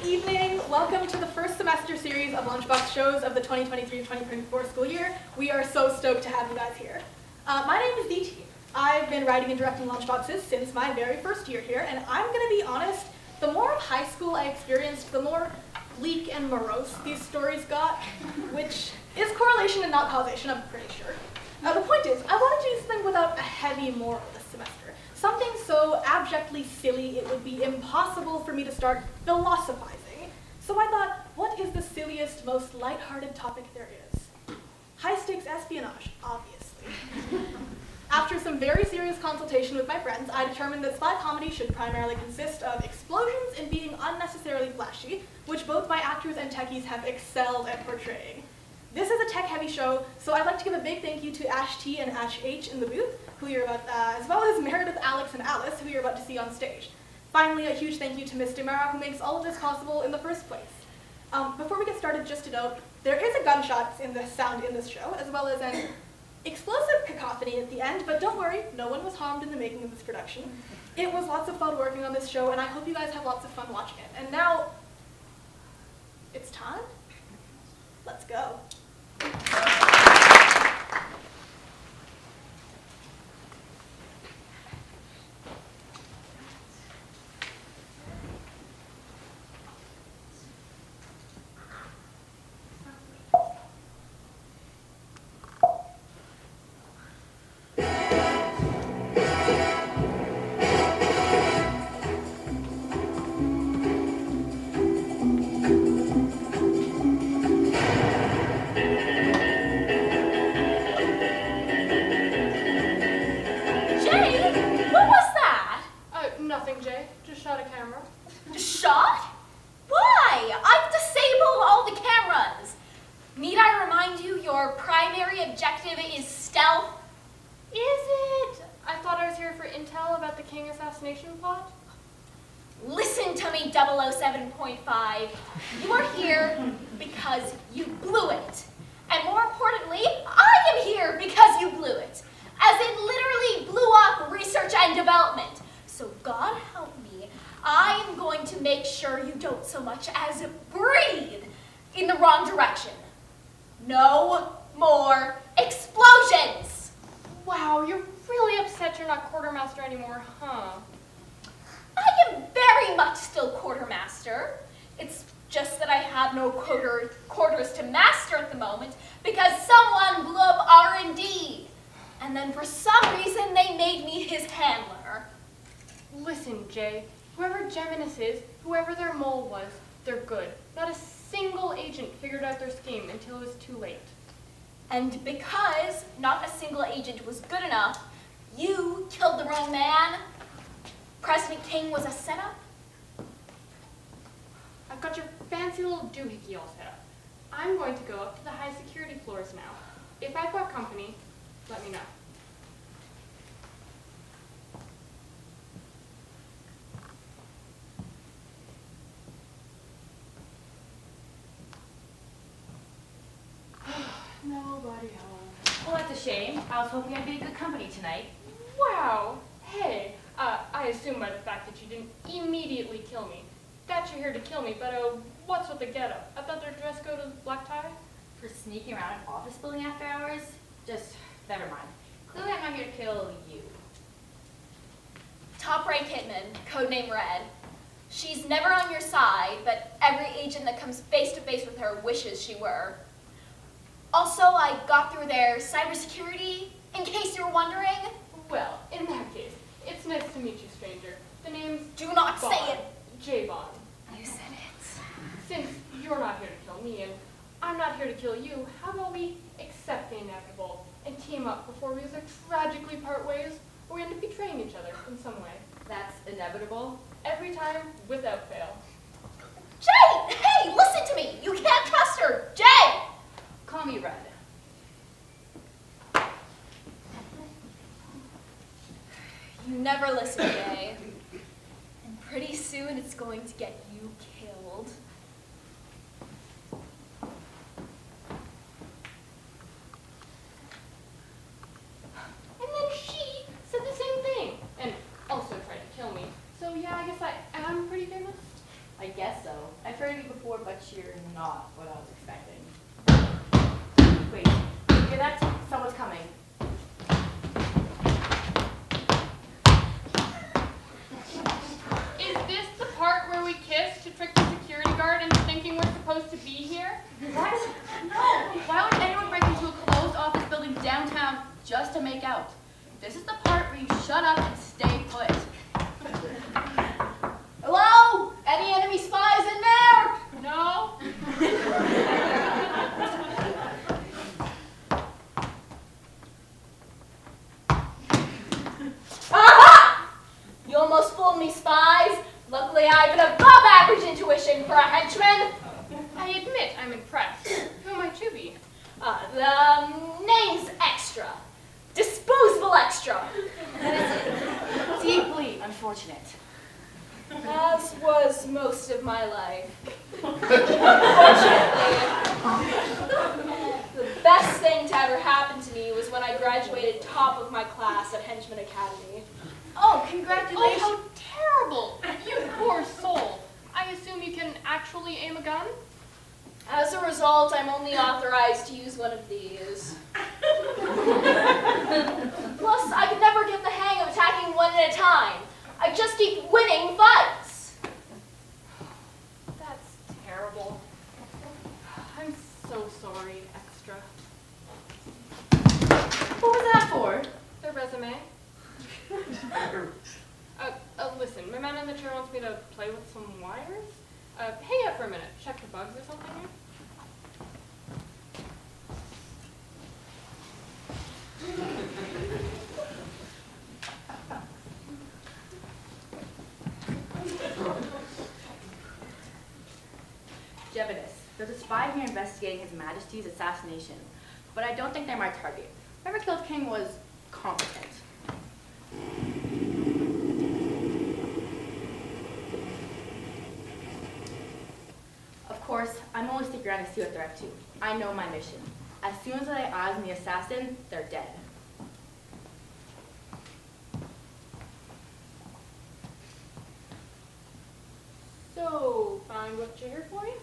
Good evening. Welcome to the first semester series of Lunchbox shows of the 2023-2024 school year. We are so stoked to have you guys here. My name is Deethi. I've been writing and directing Lunchboxes since my very first year here, and I'm going to be honest, the more of high school I experienced, the more bleak and morose these stories got, which is correlation and not causation, I'm pretty sure. The point is, I wanted to do something without a heavy moral this semester. Something so abjectly silly it would be impossible for me to start philosophizing. So I thought, what is the silliest, most lighthearted topic there is? High-stakes espionage, obviously. After some very serious consultation with my friends, I determined that spy comedy should primarily consist of explosions and being unnecessarily flashy, which both my actors and techies have excelled at portraying. This is a tech-heavy show, so I'd like to give a big thank you to Ash T and Ash H in the booth, who you're about, as well as Meredith, Alex, and Alice, who you're about to see on stage. Finally, a huge thank you to Miss Demara, who makes all of this possible in the first place. Before we get started, just to note, there is a gunshot in the sound in this show, as well as an explosive cacophony at the end, but don't worry, no one was harmed in the making of this production. It was lots of fun working on this show, and I hope you guys have lots of fun watching it. And now, it's time? Let's go. Listen to me, 007.5. You are here because you blew it. And more importantly, I am here because you blew it. As it literally blew up research and development. So God help me, I am going to make sure you don't so much as breathe in the wrong direction. No more explosions. Wow, you're really upset you're not quartermaster anymore, huh? I am very much still quartermaster. It's just that I have no quarters to master at the moment because someone blew up R&D. And then for some reason they made me his handler. Listen, Jay, whoever Geminus is, whoever their mole was, they're good. Not a single agent figured out their scheme until it was too late. And because not a single agent was good enough, you killed the wrong man. President King was a setup? I've got your fancy little doohickey all set up. I'm going to go up to the high security floors now. If I've got company, let me know. Nobody home. Well, that's a shame. I was hoping I'd be good company tonight. Wow. Hey. I assume by the fact that you didn't immediately kill me, that you're here to kill me, but what's with the getup? I thought their dress code was black tie? For sneaking around an office building after hours? Just, never mind. Clearly I'm not here to kill you. Top-rank hitman, codename Red. She's never on your side, but every agent that comes face-to-face with her wishes she were. Also, I got through their cybersecurity, in case you were wondering. Well, in that case, it's nice to meet you, stranger. The name's Do not Bond. say it. J. Bond. You said it. Since you're not here to kill me and I'm not here to kill you, how about we accept the inevitable and team up before we either tragically part ways or we end up betraying each other in some way? That's inevitable. Every time, without fail. Jay! Hey, listen to me! You can't trust her! Jay! Call me Red. You never listen, Jay. And pretty soon it's going to get you killed. And then she said the same thing and also tried to kill me. So yeah, I guess I am pretty famous. I guess so. I've heard of you before, but you're not what I was expecting. Wait, you hear that? Someone's coming. Is this the part where we kiss to trick the security guard into thinking we're supposed to be here? What? No! Why would anyone break into a closed office building downtown just to make out? This is the part where you shut up and stay put. Hello? Any enemy spies in there? No? Aha! You almost fooled me, spies. Luckily, I have an above average intuition for a henchman. I admit I'm impressed. Who might you be? The name's Extra. Disposable Extra. Deeply unfortunate. As was most of my life. Fortunately, the best thing to ever happen to me was when I graduated top of my class at Henchman Academy. Oh, congratulations. Oh, how terrible! You poor soul. I assume you can actually aim a gun? As a result, I'm only authorized to use one of these. Plus, I could never get the hang of attacking one at a time. I just keep winning fights. That's terrible. I'm so sorry, Extra. What was that for? The resume. Listen, my man in the chair wants me to play with some wires. Hang out for a minute. Check the bugs or something here. Jevinus. There's a spy here investigating His Majesty's assassination, but I don't think they're my target. Whoever killed King was competent. Of course, I'm only sticking around to see what they're up to. I know my mission. As soon as I lay eyes on the assassin, they're dead. So, find what you're here for you?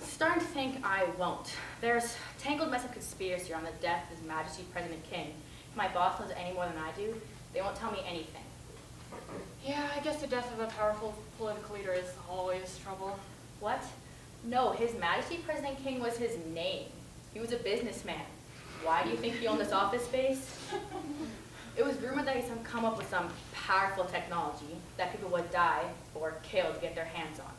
Starting to think I won't. There's a tangled mess of conspiracy around the death of His Majesty President King. If my boss knows any more than I do, they won't tell me anything. Yeah, I guess the death of a powerful political leader is always trouble. What? No, His Majesty President King was his name. He was a businessman. Why do you think he owned this office space? It was rumored that he's come up with some powerful technology that people would die or kill to get their hands on.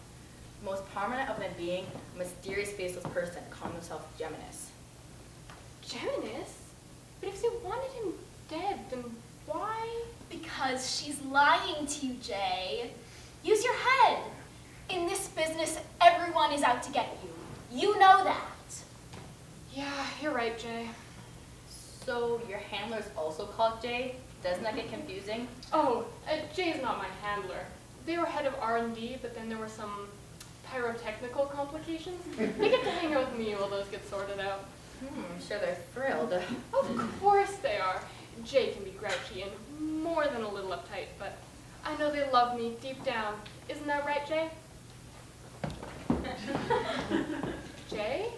The most prominent of them being a mysterious faceless person calling himself Geminus. Geminus? But if they wanted him dead, then why? Because she's lying to you, Jay. Use your head. In this business, everyone is out to get you. You know that. Yeah, you're right, Jay. So your handler is also called Jay? Doesn't that get confusing? Oh, Jay's not my handler. They were head of R&D, but then there were some pyrotechnical complications. They get to hang out with me while those get sorted out. I'm sure they're thrilled. Of course they are. Jay can be grouchy and more than a little uptight, but I know they love me deep down. Isn't that right, Jay? Jay?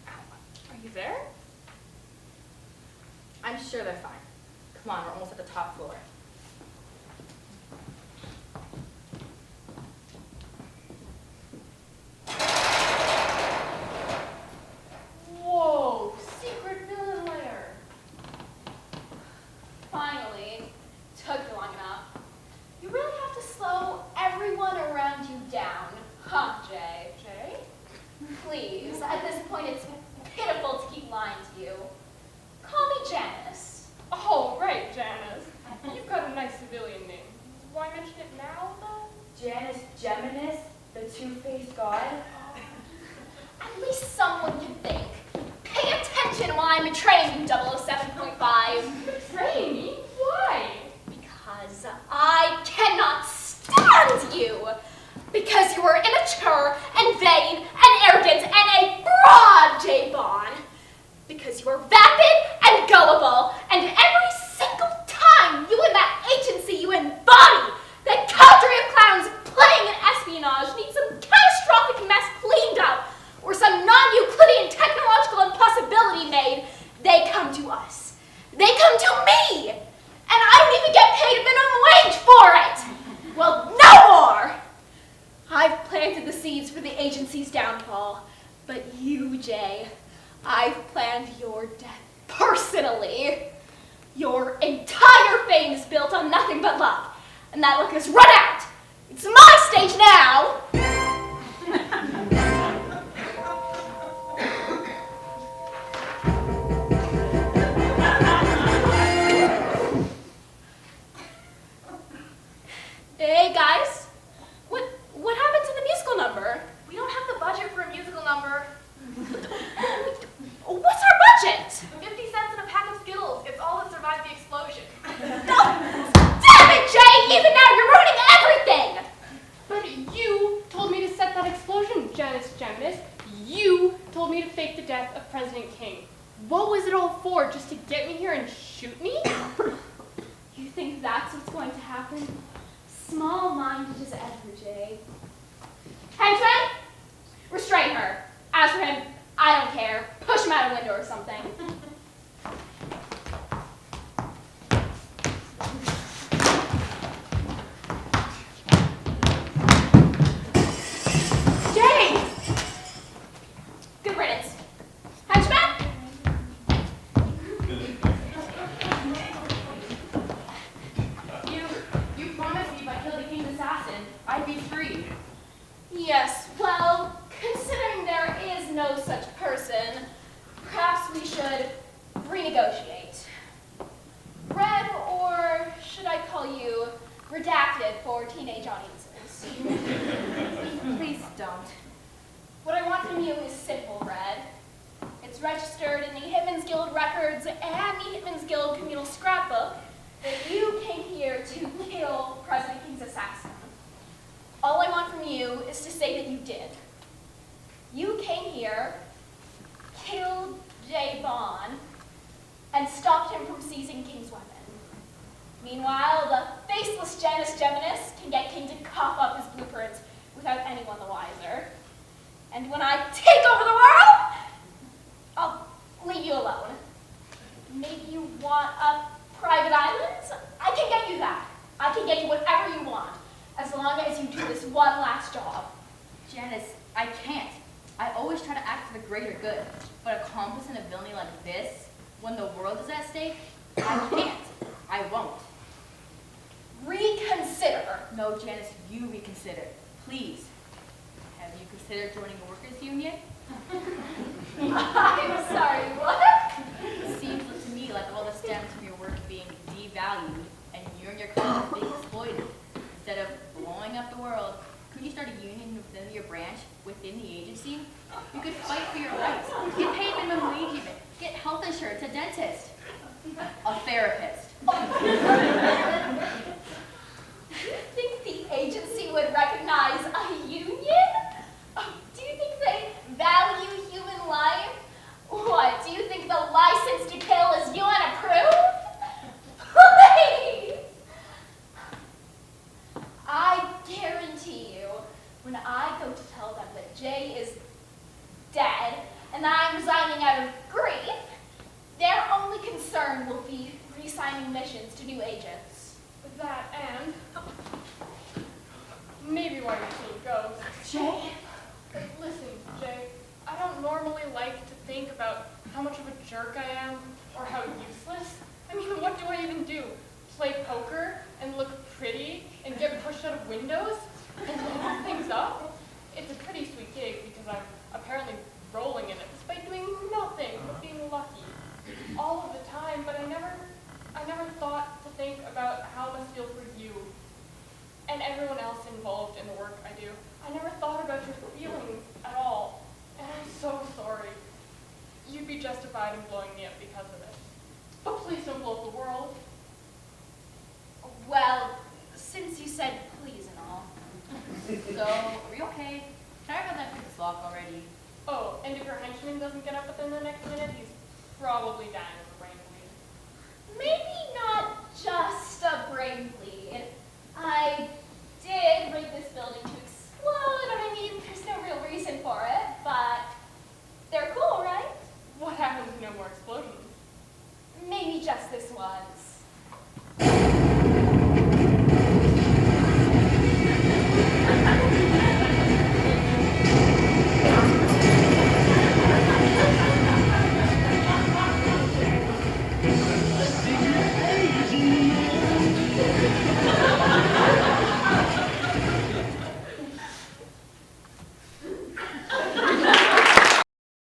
Are you there? I'm sure they're fine. Come on, we're almost at the top floor. Whoa, secret villain lair. Finally, took you long enough. You really have to slow everyone around you down, huh, Jay? Jay? Please, at this point it's pitiful to keep lying to you. Call me Janice. Oh, right, Janice. You've got a nice civilian name. Why mention it now, though? Janus Geminus, the two-faced god? At least someone can think. Pay attention while I'm betraying you, 007.5. Betray me? Why? Because I cannot stand you. Because you are immature and vain and arrogant and a fraud, J. Bond. Because you are vapid and gullible, and every single time you and that agency you embody, that cadre of clowns playing in espionage, need some kind seeds for the agency's downfall. But you, Jay, I've planned your death personally. Your entire fame is built on nothing but luck, and that luck has run out. It's my stage now. Hey guys, what happened to the musical number? We don't have the budget for a musical number. What's our budget? 50 cents and a pack of Skittles. It's all that survived the explosion. Damn it, Jay! Even now you're ruining everything! But you told me to set that explosion, Janus Geminis. You told me to fake the death of President King. What was it all for? Just to get me here and shoot me? You think that's what's going to happen? Small-minded as ever, Jay. Henchman, restrain her. As for him, I don't care. Push him out a window or something. Jay! Good riddance. Henchman? You promised me if I killed the king's assassin, I'd be free. Yes, well, considering there is no such person, perhaps we should renegotiate. Red, or should I call you redacted for teenage audiences? Please don't. What I want from you is simple, Red. It's registered in the Hitman's Guild records and the Hitman's Guild communal scrapbook that you came here to kill President King's assassin. All I want from you is to say that you did. You came here, killed Jay Vaughn, and stopped him from seizing King's weapon. Meanwhile, the faceless Janus Geminis can get King to cough up his blueprints without anyone the wiser. And when I take over the world, I'll leave you alone. Maybe you want a private island? I can get you that. I can get you whatever you want, as long as you do this one last job. Janice, I can't. I always try to act for the greater good, but accomplishing a villainy like this, when the world is at stake, I can't. I won't. Reconsider. No, Janice, you reconsider. Please. Have you considered joining a workers' union? I'm sorry, what? It seems to me like all the stems from your work being devalued and you and your colleagues being exploited. Instead of blowing up the world, could you start a union within your branch, within the agency? You could fight for your rights, get paid minimum wage even, get health insurance, a dentist, a therapist. Do you think the agency would recognize a union? Do you think they value human life? What, do you think the license to kill is UN approved? Please! I guarantee you, when I go to tell them that Jay is dead and that I'm resigning out of grief, their only concern will be re-signing missions to new agents. That and maybe why your team goes. Jay? Listen, Jay, I don't normally like to think about how much of a jerk I am or how useless. I mean, what do I even do? Play poker and look pretty and get pushed out of windows and blow things up? It's a pretty sweet gig because I'm apparently rolling in it despite doing nothing but being lucky all of the time, but I never thought to think about how it must feel for you and everyone else involved in the work I do. I never thought about your feelings at all, and I'm so sorry. You'd be justified in blowing me up because of it. But please don't blow up the world. Well, since you said please and all. So, are we okay? Can I have that fixed lock already? Oh, and if your henchman doesn't get up within the next minute, he's probably dying of a brain bleed. Maybe not just a brain bleed. I did rig this building to explode, and I mean, there's no real reason for it, but they're cool, right? What happens if no more explosions? Maybe just this once.